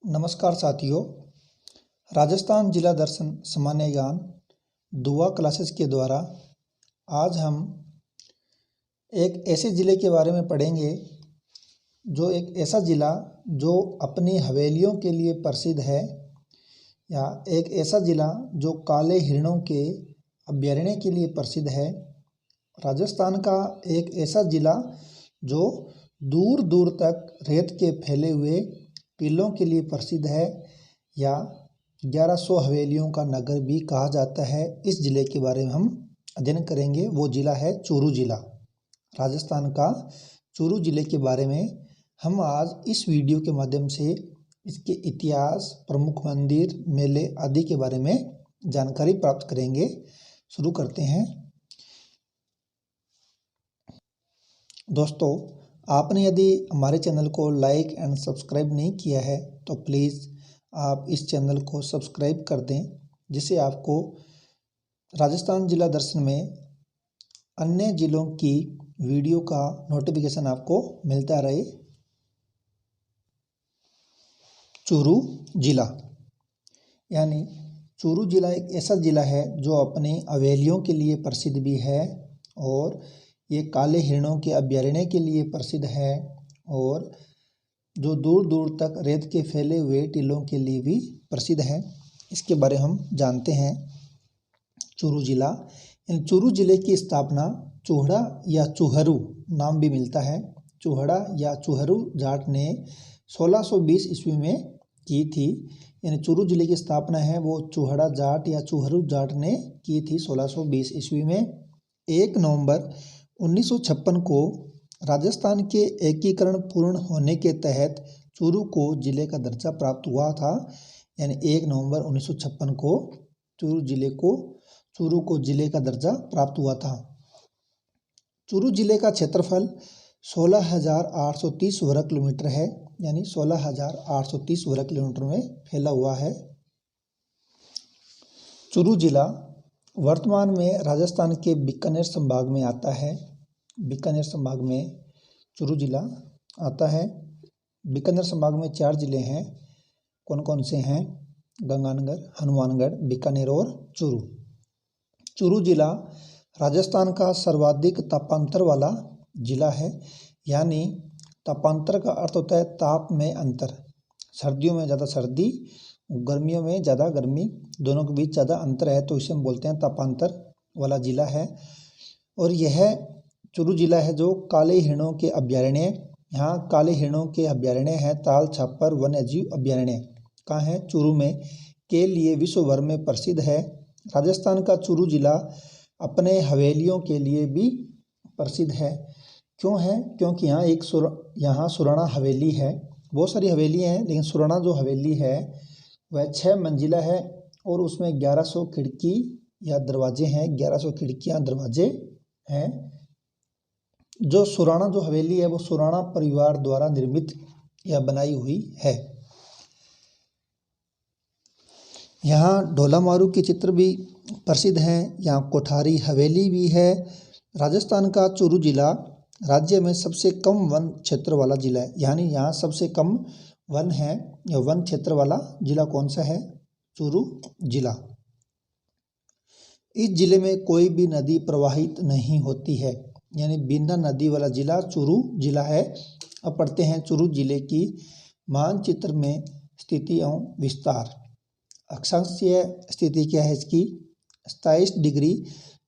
नमस्कार साथियों। राजस्थान जिला दर्शन सामान्य ज्ञान दुआ क्लासेस के द्वारा आज हम एक ऐसे ज़िले के बारे में पढ़ेंगे जो एक ऐसा ज़िला जो अपनी हवेलियों के लिए प्रसिद्ध है, या एक ऐसा ज़िला जो काले हिरणों के अभयारण्य के लिए प्रसिद्ध है। राजस्थान का एक ऐसा ज़िला जो दूर दूर तक रेत के फैले हुए टीलों के लिए प्रसिद्ध है, या 1100 हवेलियों का नगर भी कहा जाता है। इस ज़िले के बारे में हम अध्ययन करेंगे। वो ज़िला है चूरू ज़िला। राजस्थान का चूरू ज़िले के बारे में हम आज इस वीडियो के माध्यम से इसके इतिहास, प्रमुख मंदिर, मेले आदि के बारे में जानकारी प्राप्त करेंगे। शुरू करते हैं। दोस्तों, आपने यदि हमारे चैनल को लाइक एंड सब्सक्राइब नहीं किया है तो प्लीज़ आप इस चैनल को सब्सक्राइब कर दें, जिससे आपको राजस्थान जिला दर्शन में अन्य ज़िलों की वीडियो का नोटिफिकेशन आपको मिलता रहे। चूरू ज़िला यानी चूरू ज़िला एक ऐसा ज़िला है जो अपनी हवेलियों के लिए प्रसिद्ध भी है, और ये काले हिरणों के अभयारण्य के लिए प्रसिद्ध है, और जो दूर दूर तक रेत के फैले हुए टीलों के लिए भी प्रसिद्ध है। इसके बारे में हम जानते हैं। चूरू ज़िला, इन चूरू ज़िले की स्थापना चूहड़ा या चूहरू नाम भी मिलता है। चूहड़ा या चूहरू जाट ने 1620 ईस्वी में की थी। यानी चूरू ज़िले की स्थापना है वो चूहड़ा जाट या चूहरू जाट ने की थी 1620 ईस्वी में। 1 नवंबर 1956 को राजस्थान के एकीकरण पूर्ण होने के तहत चूरू को जिले का दर्जा प्राप्त हुआ था। यानी 1 नवंबर 1956 को चूरू को जिले का दर्जा प्राप्त हुआ था। चूरू जिले का क्षेत्रफल 16,830 वर्ग किलोमीटर है। यानी 16,830 वर्ग किलोमीटर में फैला हुआ है। चूरू जिला वर्तमान में राजस्थान के बीकानेर संभाग में आता है। बीकानेर संभाग में चूरू जिला आता है। बीकानेर संभाग में 4 ज़िले हैं। कौन कौन से हैं? गंगानगर, हनुमानगढ़, बीकानेर और चूरू। चूरू जिला राजस्थान का सर्वाधिक तापांतर वाला जिला है। यानी तापांतर का अर्थ होता है ताप में अंतर। सर्दियों में ज़्यादा सर्दी, गर्मियों में ज़्यादा गर्मी, दोनों के बीच ज़्यादा अंतर है, तो इसे हम बोलते हैं तापांतर वाला जिला है। और यह चूरू जिला है जो काले हिरणों के अभयारण्य, यहाँ काले हिरणों के अभयारण्य है ताल छापर वन्यजीव अभयारण्य कहाँ है? चूरू में के लिए विश्व भर में प्रसिद्ध है। राजस्थान का चूरू जिला अपने हवेलियों के लिए भी प्रसिद्ध है। क्यों है? क्योंकि यहाँ सुराणा हवेली है। बहुत सारी हवेलियाँ हैं, लेकिन सुराणा जो हवेली है वह 6 मंजिला है, और उसमें 1100 खिड़की या दरवाजे हैं। 1100 खिड़कियाँ दरवाजे हैं। जो सुराणा जो हवेली है वो सुराणा परिवार द्वारा निर्मित या बनाई हुई है। यहाँ ढोला मारू के चित्र भी प्रसिद्ध हैं। यहाँ कोठारी हवेली भी है। राजस्थान का चूरू जिला राज्य में सबसे कम वन क्षेत्र वाला जिला है। यानी यहाँ सबसे कम वन है, या वन क्षेत्र वाला जिला कौन सा है? चूरू जिला। इस जिले में कोई भी नदी प्रवाहित नहीं होती है। यानी बिना नदी वाला जिला चूरू जिला है। अब पढ़ते हैं चूरू जिले की मानचित्र में स्थिति एवं विस्तार। अक्षांशीय स्थिति क्या है इसकी? 27 डिग्री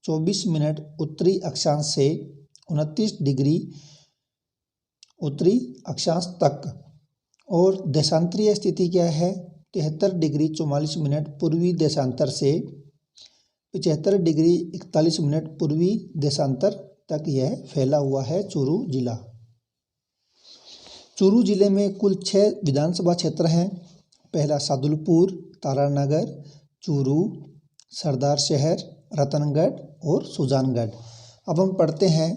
24 मिनट उत्तरी अक्षांश से 29 डिग्री उत्तरी अक्षांश तक। और देशांतरीय स्थिति क्या है? 73 डिग्री 44 मिनट पूर्वी देशांतर से 75 डिग्री 41 मिनट पूर्वी देशांतर तक यह फैला हुआ है चूरू जिला। चूरू जिले में कुल 6 विधानसभा क्षेत्र हैं। पहला सादुलपुर, तारानगर, चूरू, सरदार शहर, रतनगढ़ और सुजानगढ़। अब हम पढ़ते हैं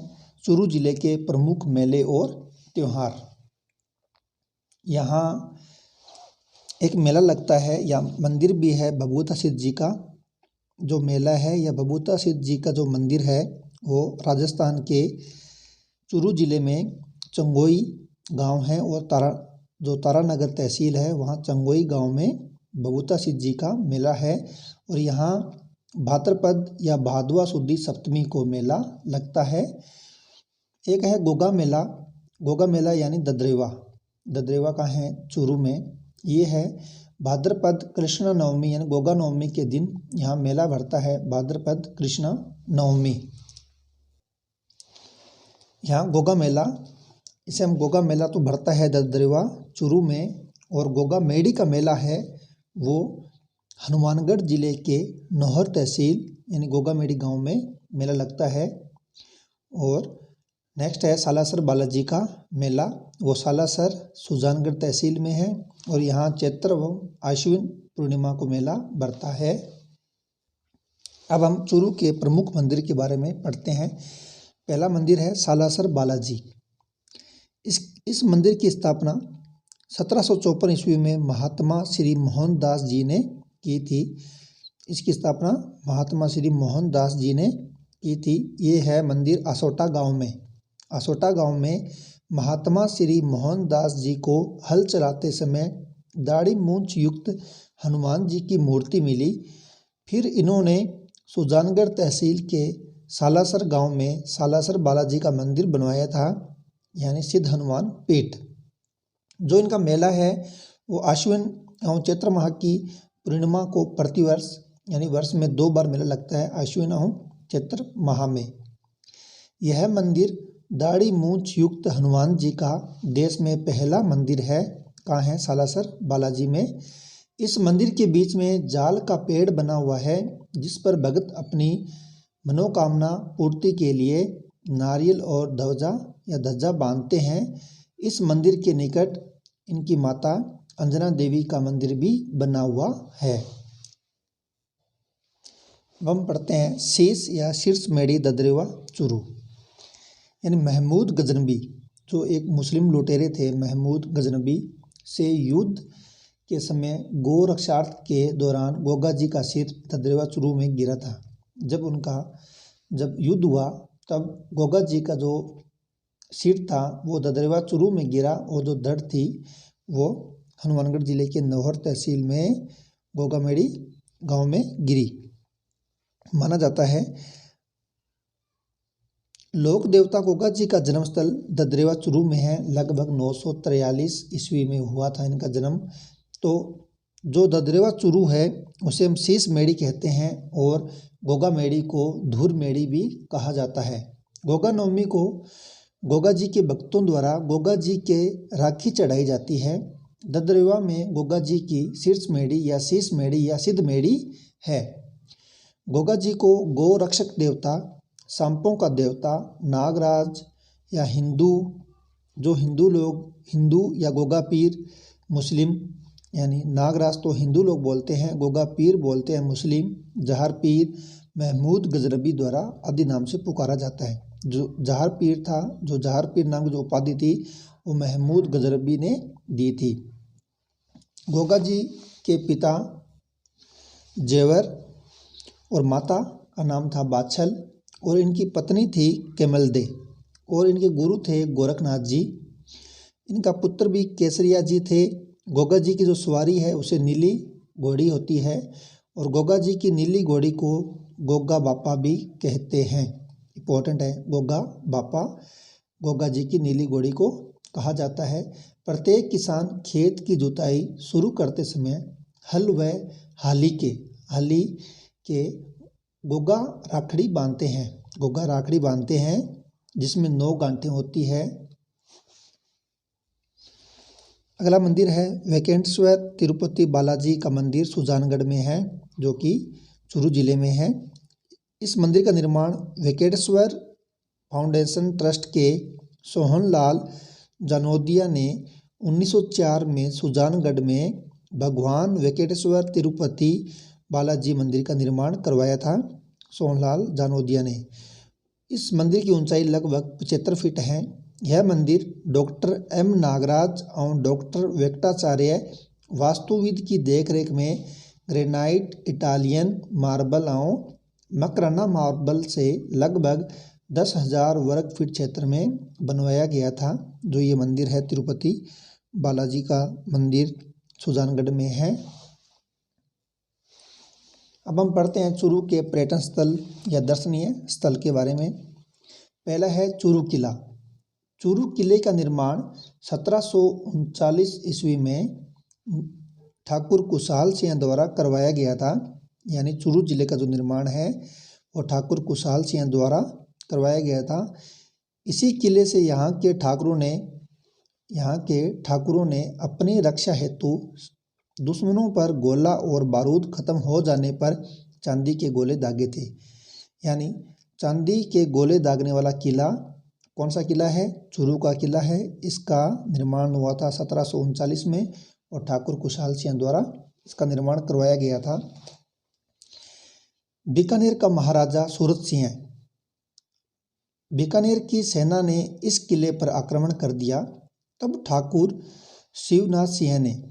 चूरू जिले के प्रमुख मेले और त्यौहार। यहाँ एक मेला लगता है, या मंदिर भी है भभूता सिद्ध जी का। जो मेला है या भभूता सिद्ध जी का जो मंदिर है वो राजस्थान के चूरू जिले में चंगोई गांव है और जो तारानगर तहसील है वहाँ चंगोई गांव में बबूता सिद्ध जी का मेला है और यहाँ भाद्रपद या भादवा शुद्धी सप्तमी को मेला लगता है। एक है गोगा मेला यानी ददरेवा का है चूरू में। ये है भाद्रपद कृष्ण नवमी यानी गोगा नवमी के दिन यहाँ मेला भरता है, भाद्रपद कृष्ण नवमी। यहाँ गोगा मेला, इसे हम गोगा मेला तो भरता है ददरेवा चूरू में। और गोगा मेड़ी का मेला है वो हनुमानगढ़ जिले के नौहर तहसील यानी गोगा मेड़ी गांव में मेला लगता है। और नेक्स्ट है सालासर बालाजी का मेला, वो सालासर सुजानगढ़ तहसील में है और यहाँ चैत्र व आश्विन पूर्णिमा को मेला भरता है। अब हम चूरू के प्रमुख मंदिर के बारे में पढ़ते हैं। पहला मंदिर है सालासर बालाजी। इस मंदिर की स्थापना 1754 ईस्वी में महात्मा श्री मोहनदास जी ने की थी। इसकी स्थापना महात्मा श्री मोहनदास जी ने की थी। ये है मंदिर आसोटा गांव में महात्मा श्री मोहनदास जी को हल चलाते समय दाढ़ी मूंछ युक्त हनुमान जी की मूर्ति मिली। फिर इन्होंने सुजानगढ़ तहसील के सालासर गांव में सालासर बालाजी का मंदिर बनवाया था, यानी सिद्ध हनुमान पीठ। जो इनका मेला है वो आश्विन एवं चैत्र माह की पूर्णिमा को प्रतिवर्ष यानी वर्ष में 2 बार मेला लगता है, आश्विन एवं चैत्र माह में। यह मंदिर दाढ़ी मूंछ युक्त हनुमान जी का देश में पहला मंदिर है। कहाँ है? सालासर बालाजी में। इस मंदिर के बीच में जाल का पेड़ बना हुआ है जिस पर भक्त अपनी मनोकामना पूर्ति के लिए नारियल और ध्वजा बांधते हैं। इस मंदिर के निकट इनकी माता अंजना देवी का मंदिर भी बना हुआ है। अब हम पढ़ते हैं शीश या शीर्ष मेड़ी ददरेवा चूरू। यानी महमूद गजनबी जो एक मुस्लिम लुटेरे थे, महमूद गजनबी से युद्ध के समय गो रक्षार्थ के दौरान गोगा जी का सिर ददरेवा चूरू में गिरा था। जब युद्ध हुआ तब गोगा जी का जो सिर था वो ददरेवा चूरू में गिरा और जो धड़ थी वो हनुमानगढ़ जिले के नौहर तहसील में गोगामेड़ी गांव में गिरी। माना जाता है लोक देवता गोगा जी का जन्मस्थल ददरेवा चूरू में है। लगभग 943 ईस्वी में हुआ था इनका जन्म। तो जो ददरेवा चूरू है उसे हम शीश मेड़ी कहते हैं और गोगा मेड़ी को धुर मेड़ी भी कहा जाता है। गोगा नवमी को गोगा जी के भक्तों द्वारा गोगा जी के राखी चढ़ाई जाती है। ददरेवा में गोगा जी की शीर्ष मेड़ी या शीश मेड़ी या सिद्ध मेड़ी है। गोगा जी को गो रक्षक देवता, सांपों का देवता, नागराज या हिंदू या गोगा पीर मुस्लिम, यानी नागराज तो हिंदू लोग बोलते हैं, गोगा पीर बोलते हैं मुस्लिम, जहार पीर महमूद गजनबी द्वारा आदि नाम से पुकारा जाता है। जो जहार पीर था, जो जहार पीर नाम की जो उपाधि थी वो महमूद गजनबी ने दी थी। गोगा जी के पिता जेवर और माता का नाम था बाछल और इनकी पत्नी थी केमलदे और इनके गुरु थे गोरखनाथ जी। इनका पुत्र भी केसरिया जी थे। गोगा जी की जो सवारी है उसे नीली घोड़ी होती है और गोगा जी की नीली घोड़ी को गोगा बापा भी कहते हैं। इम्पोर्टेंट है, गोगा बापा गोगा जी की नीली घोड़ी को कहा जाता है। प्रत्येक किसान खेत की जुताई शुरू करते समय हल व हाली के गोगा राखड़ी बांधते हैं जिसमें 9 गांठें होती है। अगला मंदिर है वेंकटेश्वर तिरुपति बालाजी का मंदिर सुजानगढ़ में है जो कि चूरू जिले में है। इस मंदिर का निर्माण वेंकटेश्वर फाउंडेशन ट्रस्ट के सोहनलाल जानोदिया ने 1904 में सुजानगढ़ में भगवान वेंकटेश्वर तिरुपति बालाजी मंदिर का निर्माण करवाया था सोहनलाल जानोदिया ने। इस मंदिर की ऊंचाई लगभग 75 फीट है। यह मंदिर डॉक्टर एम नागराज और डॉक्टर वेंकटाचार्य वास्तुविद की देखरेख में ग्रेनाइट, इटालियन मार्बल और मकराना मार्बल से लगभग 10,000 वर्ग फीट क्षेत्र में बनवाया गया था। जो ये मंदिर है तिरुपति बालाजी का मंदिर सुजानगढ़ में है। अब हम पढ़ते हैं चूरू के पर्यटन स्थल या दर्शनीय स्थल के बारे में। पहला है चूरू किला। चूरू किले का निर्माण 1739 ईस्वी में ठाकुर कुशाल सिंह द्वारा करवाया गया था। यानी चूरू जिले का जो निर्माण है वो ठाकुर कुशाल सिंह द्वारा करवाया गया था। इसी किले से यहाँ के ठाकुरों ने अपनी रक्षा हेतु दुश्मनों पर गोला और बारूद खत्म हो जाने पर चांदी के गोले दागे थे। यानी चांदी के गोले दागने वाला किला कौन सा किला है? चूरू का किला है। इसका निर्माण हुआ था 1739 में और ठाकुर कुशाल सिंह द्वारा इसका निर्माण करवाया गया था। बीकानेर का महाराजा सूरत सिंह, बीकानेर की सेना ने इस किले पर आक्रमण कर दिया। तब ठाकुर शिवनाथ सिंह ने,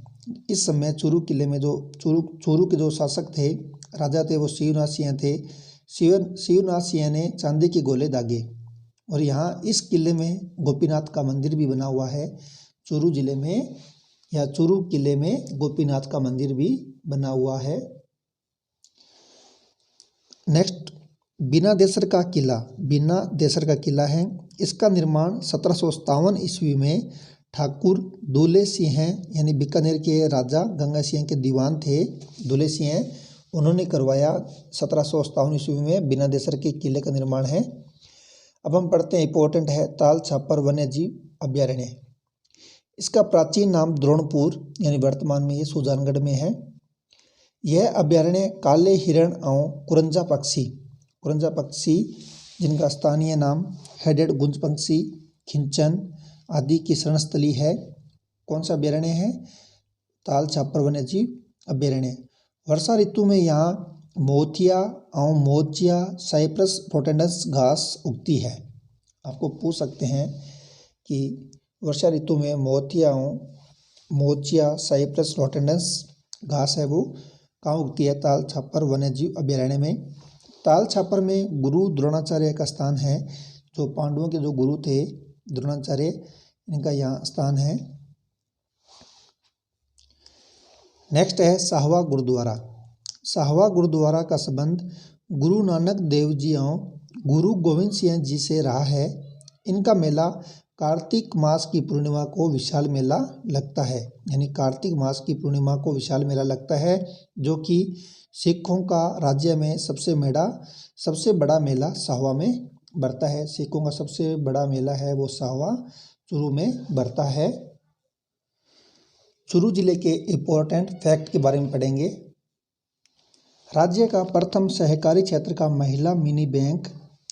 इस समय चूरू किले में जो चूरू के जो शासक थे, राजा थे, वो शिवनाथ सिंह थे। शिवनाथ सिंह ने चांदी के गोले दागे और यहाँ इस किले में गोपीनाथ का मंदिर भी बना हुआ है। चूरू जिले में या चूरू किले में गोपीनाथ का मंदिर भी बना हुआ है। नेक्स्ट, बीना देसर का किला। बीना देसर का किला है। इसका निर्माण 1757 ईस्वी में ठाकुर दूले सिंह यानी बीकानेर के राजा गंगा सिंह के दीवान थे दूले सिंह, उन्होंने करवाया। 1757 ईस्वी में बीना देसर के किले का निर्माण है। अब हम पढ़ते हैं, इंपॉर्टेंट है, ताल छापर वन्य जीव अभ्यारण्य। इसका प्राचीन नाम द्रोणपुर यानी वर्तमान में ये सुजानगढ़ में है। यह अभ्यारण्य काले हिरण और कुरंजा पक्षी जिनका स्थानीय नाम हेडेड गुंज पक्षी, खिंचन आदि की शरणस्थली है। कौन सा अभ्यारण्य है? ताल छापर वन्य जीव अभ्यारण्य। वर्षा ऋतु में यहाँ मोतिया और मोचिया साइप्रस प्रोटेंडस घास उगती है। आपको पूछ सकते हैं कि वर्षा ऋतु में मोचिया साइप्रस प्रोटेंडस घास है वो कहाँ उगती है? ताल छापर वन्य जीव अभ्यारण्य में। ताल छापर में गुरु द्रोणाचार्य का स्थान है। जो पांडवों के जो गुरु थे द्रोणाचार्य, इनका यहाँ स्थान है। नेक्स्ट है साहवा गुरुद्वारा। साहवा गुरुद्वारा का संबंध गुरु नानक देव जी और गुरु गोविंद सिंह जी से रहा है। इनका मेला कार्तिक मास की पूर्णिमा को विशाल मेला लगता है। यानी कार्तिक मास की पूर्णिमा को विशाल मेला लगता है, जो कि सिखों का राज्य में सबसे बड़ा मेला साहवा में बढ़ता है। सिखों का सबसे बड़ा मेला है वो साहवा चूरू में बढ़ता है। चूरू जिले के इम्पोर्टेंट फैक्ट के बारे में पढ़ेंगे। राज्य का प्रथम सहकारी क्षेत्र का महिला मिनी बैंक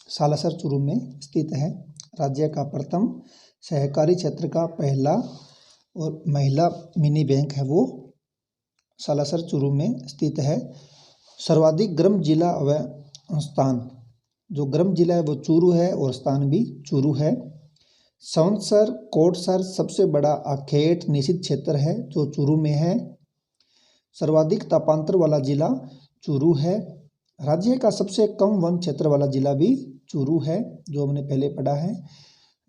सालासर चूरू में स्थित है। राज्य का प्रथम सहकारी क्षेत्र का पहला और महिला मिनी बैंक है वो सालासर चूरू में स्थित है। सर्वाधिक गर्म जिला व स्थान, जो गर्म जिला है वो चूरू है और स्थान भी चूरू है। संवत्सर कोटसर सबसे बड़ा आखेट निषिद्ध क्षेत्र है जो चूरू में है। सर्वाधिक तापांतर वाला जिला चूरू है। राज्य का सबसे कम वन क्षेत्र वाला जिला भी चूरू है, जो हमने पहले पढ़ा है।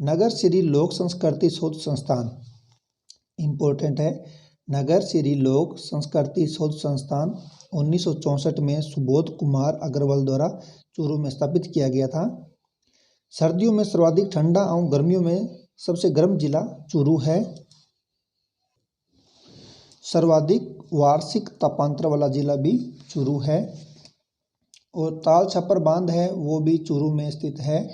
नगर श्री लोक संस्कृति शोध संस्थान इम्पोर्टेंट है। नगर श्री लोक संस्कृति शोध संस्थान 1964 में सुबोध कुमार अग्रवाल द्वारा चूरू में स्थापित किया गया था। सर्दियों में सर्वाधिक ठंडा और गर्मियों में सबसे गर्म जिला चूरू है। सर्वाधिक वार्षिक तापांतर वाला जिला भी चूरू है। और ताल छापर बांध है वो भी चूरू में स्थित है।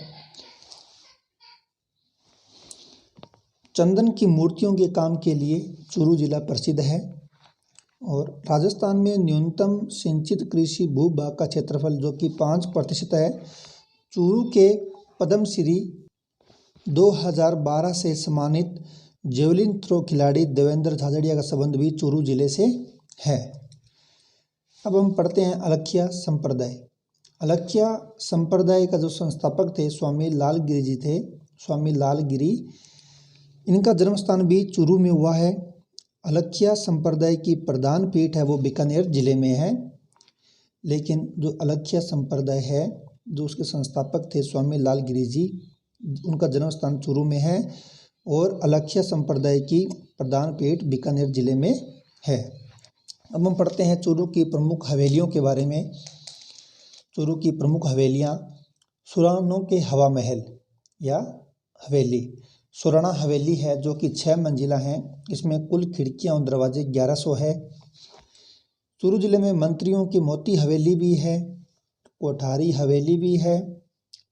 चंदन की मूर्तियों के काम के लिए चूरू जिला प्रसिद्ध है। और राजस्थान में न्यूनतम सिंचित कृषि भूभाग का क्षेत्रफल जो कि 5% है। चूरू के पद्मश्री 2012 से सम्मानित जेवलिन थ्रो खिलाड़ी देवेंद्र झाझड़िया का संबंध भी चूरू जिले से है। अब हम पढ़ते हैं अलखिया संप्रदाय। अलखिया संप्रदाय का जो संस्थापक थे स्वामी लालगिरी जी थे। स्वामी लालगिरी, इनका जन्म स्थान भी चूरू में हुआ है। अलखिया संप्रदाय की प्रधान पीठ है वो बीकानेर जिले में है। लेकिन जो अलखिया संप्रदाय है, जो उसके संस्थापक थे स्वामी लालगिरी जी, उनका जन्म स्थान चूरू में है। और अलख्या संप्रदाय की प्रधान पीठ बीकानेर जिले में है। अब हम पढ़ते हैं चूरू की प्रमुख हवेलियों के बारे में। चूरू की प्रमुख हवेलियाँ सुरानों के हवा महल या हवेली सुराणा हवेली है, जो कि 6 मंजिला है। इसमें कुल खिड़कियाँ और दरवाजे 1100 है। चूरू जिले में मंत्रियों की मोती हवेली भी है, कोठारी हवेली भी है,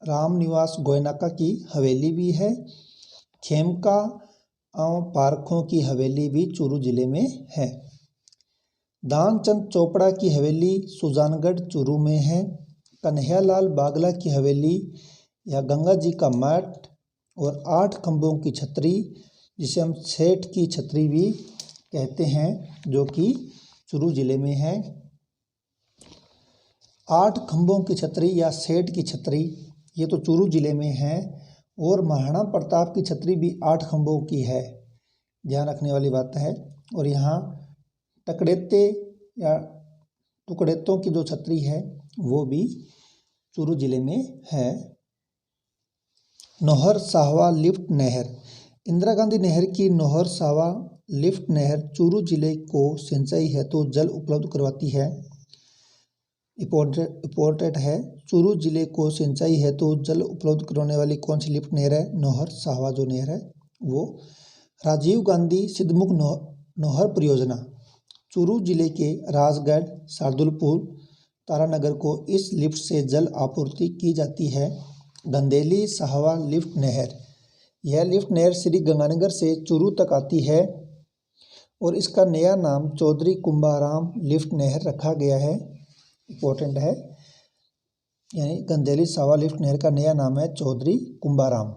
राम निवास गोयनाका की हवेली भी है, खेमका और पारखों की हवेली भी चूरू जिले में है। दानचंद चोपड़ा की हवेली सुजानगढ़ चूरू में है। कन्हैयालाल बागला की हवेली या गंगा जी का मठ और 8 खंभों की छतरी, जिसे हम सेठ की छतरी भी कहते हैं, जो कि चूरू जिले में है। 8 खंभों की छतरी या सेठ की छतरी ये तो चूरू जिले में है। और महाराणा प्रताप की छतरी भी 8 खंभों की है, ध्यान रखने वाली बात है। और यहाँ टकड़ेते या टुकड़ेतों की जो छतरी है वो भी चूरू जिले में है। नौहर साहवा लिफ्ट नहर, इंदिरा गांधी नहर की नौहर साहवा लिफ्ट नहर चूरू जिले को सिंचाई हेतु जल उपलब्ध करवाती है। इम्पोर्टेंट है, चूरू जिले को सिंचाई हेतु जल उपलब्ध करवाने वाली कौन सी लिफ्ट नहर है? नौहर साहवा जो नहर है वो। राजीव गांधी सिद्धमुख नौहर परियोजना चूरू जिले के राजगढ़, शार्दुलपुर, तारानगर को इस लिफ्ट से जल आपूर्ति की जाती है। गंदेली साहवा लिफ्ट नहर, यह लिफ्ट नहर श्री गंगानगर से चूरू तक आती है और इसका नया नाम चौधरी कुंभाराम लिफ्ट नहर रखा गया है। इम्पोर्टेंट है, यानी गंदेली साहवा लिफ्ट नहर का नया नाम है चौधरी कुंभाराम।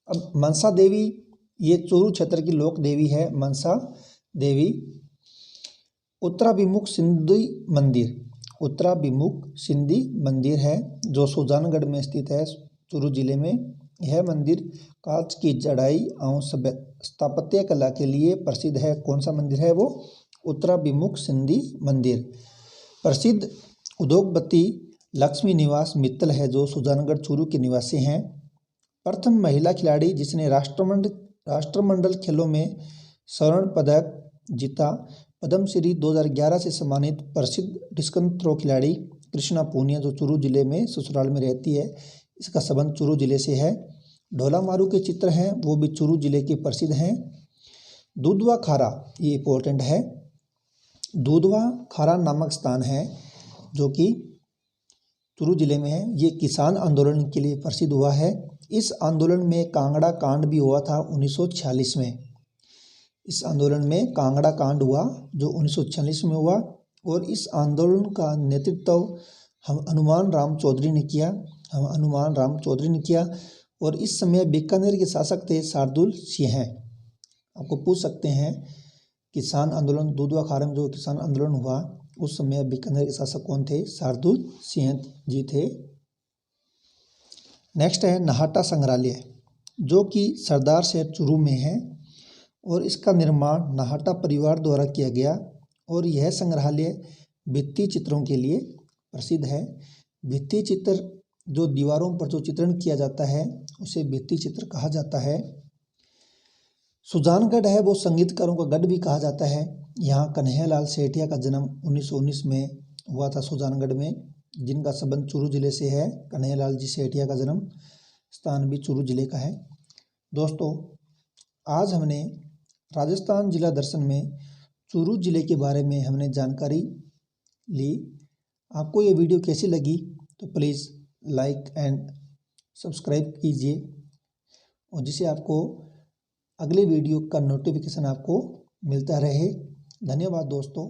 अब मनसा देवी, ये चूरू क्षेत्र की लोक देवी है मनसा देवी। उत्तराभिमुख सिंधी मंदिर, उत्तराभिमुख सिंधी मंदिर है जो सुजानगढ़ में स्थित है चूरू जिले में। यह मंदिर कांच की जड़ाई और स्थापत्य कला के लिए प्रसिद्ध है। कौन सा मंदिर है वो? उत्तराभिमुख सिंधी मंदिर। प्रसिद्ध उद्योगपति लक्ष्मी निवास मित्तल है जो सुजानगढ़ चूरू के निवासी हैं। प्रथम महिला खिलाड़ी जिसने राष्ट्रमंडल खेलों में स्वर्ण पदक जीता। पद्मश्री 2011 से सम्मानित प्रसिद्ध डिस्कस थ्रो खिलाड़ी कृष्णा पूनिया जो चूरू जिले में ससुराल में रहती है। इसका संबंध चूरू जिले से है। ढोला मारू के चित्र हैं वो भी चूरू जिले के प्रसिद्ध हैं। दूधवा खारा, ये इम्पोर्टेंट है। दूधवा खारा नामक स्थान है जो कि चूरू जिले में है। ये किसान आंदोलन के लिए प्रसिद्ध हुआ है। इस आंदोलन में कांगड़ा कांड भी हुआ था 1946 में। इस आंदोलन में कांगड़ा कांड हुआ जो 1946 में हुआ और इस आंदोलन का नेतृत्व हनुमान राम चौधरी ने किया। और इस समय बीकानेर के शासक थे शार्दुल सिंह। आपको पूछ सकते हैं किसान आंदोलन दूधवा खारा में जो किसान आंदोलन हुआ उस समय बीकानेर के शासक कौन थे? शार्दुल सिंह जी थे। नेक्स्ट है नाहटा संग्रहालय जो कि सरदार शहर चूरू में है और इसका निर्माण नाहटा परिवार द्वारा किया गया और यह संग्रहालय भित्ति चित्रों के लिए प्रसिद्ध है। भित्ति चित्र जो दीवारों पर जो चित्रण किया जाता है उसे भित्ति चित्र कहा जाता है। सुजानगढ़ है वो संगीतकारों का गढ़ भी कहा जाता है। यहाँ कन्हैयालाल सेठिया का जन्म 1919 में हुआ था सुजानगढ़ में, जिनका संबंध चूरू जिले से है। कन्हैयालाल जी सेठिया का जन्म स्थान भी चूरू जिले का है। दोस्तों, आज हमने राजस्थान जिला दर्शन में चूरू जिले के बारे में हमने जानकारी ली। आपको ये वीडियो कैसी लगी तो प्लीज़ लाइक एंड सब्सक्राइब कीजिए और जिससे आपको अगले वीडियो का नोटिफिकेशन आपको मिलता रहे। धन्यवाद दोस्तों।